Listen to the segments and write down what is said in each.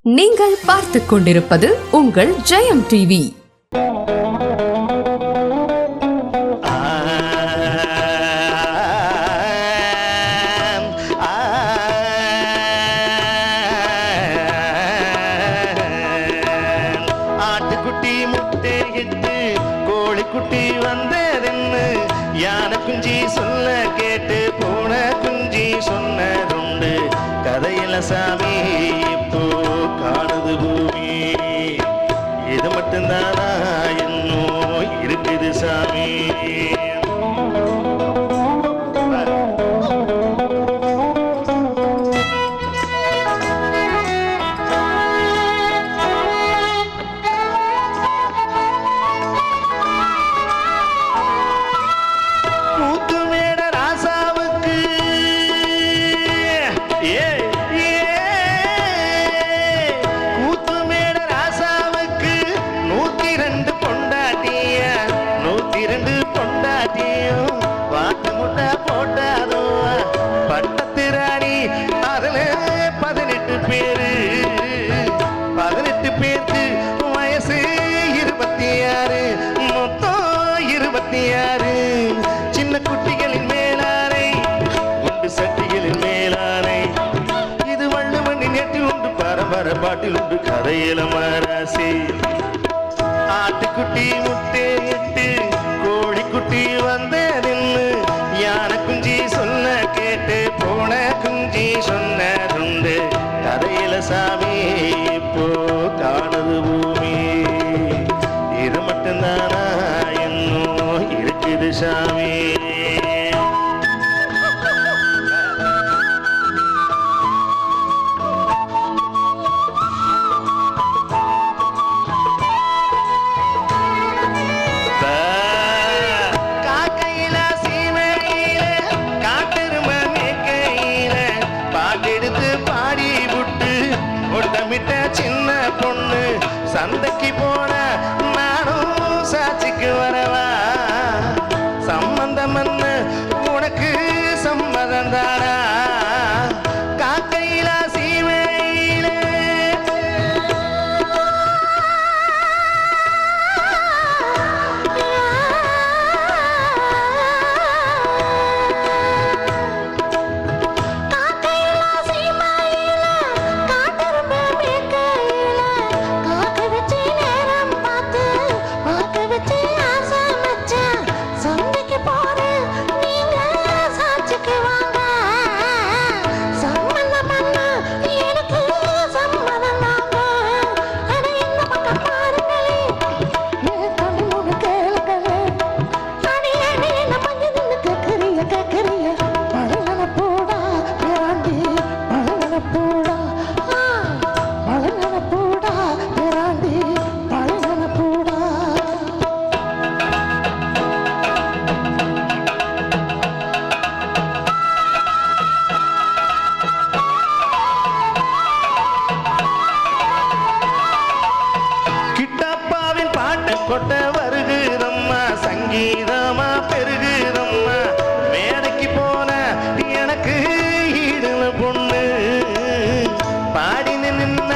நீங்கள் பார்த்துக் கொண்டிருப்பது உங்கள் ஜெயம் டிவி. ஆட்டுக்குட்டி முட்டை இட்டு கோழிக்குட்டி வந்ததென்னு யானை குஞ்சி சொல்ல கேட்டு போன குஞ்சி சொன்னதுண்டு. கதையில சாமி இப்போ காணுது பூமி, இது மட்டும்தானா இன்னும் இருக்குது சாமி. பட்டத்திராணி அதுல 18 பேரு, 18 பேருக்கு வயசு 26, மொத்தம் 26. சின்ன குட்டிகளின் மேலானை உண்டு சட்டிகளின் மேலானை, இது வள்ளுவனின் எட்டில் உண்டு பரம்பர பாட்டில் உண்டு கதையில மராசி. ஆட்டுக்குட்டி முட்டை இட்டு கோழிக்குட்டி வந்ததின்னு யானை குஞ்சி சொல்ல கேட்டு போன குஞ்சி சொன்னதுண்டு. கதையில சாமி இப்போ காணுது பூமி, இது மட்டும்தானா இன்னும் இருக்குது சாமி. சின்ன பொண்ணு சந்தைக்கு போன நானும் சாட்சிக்கு வரவா, சம்பந்தம் உனக்கு சம்மதம் தானா. காக்கையில சீமையில கொட்ட வருகிறம்மா, சங்கீதமா பெருகிறம்மா. மேடைக்கு போன எனக்கு ஈடுல பொண்ணு, பாடி நின்ன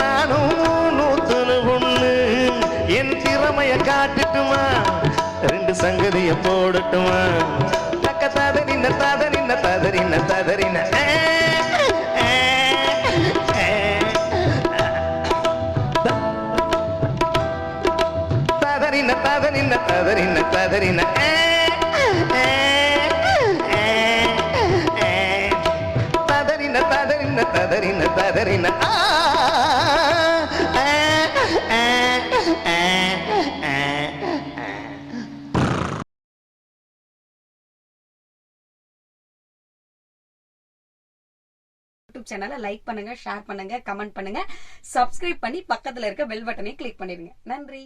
நானும் 100 பொண்ணு. என் திறமைய காட்டுட்டுமா, 2 சங்கதிய போடட்டுமா. தக்க ததறின ததறின ததறின ததறின ததறின ததறின ததறின ததறின ததறின ததறின ததறின. யூடியூப் சேனலை லைக் பண்ணுங்க, ஷேர் பண்ணுங்க, கமெண்ட் பண்ணுங்க, சப்ஸ்கிரைப் பண்ணி பக்கத்துல இருக்க பெல் பட்டனை கிளிக் பண்ணிடுங்க. நன்றி.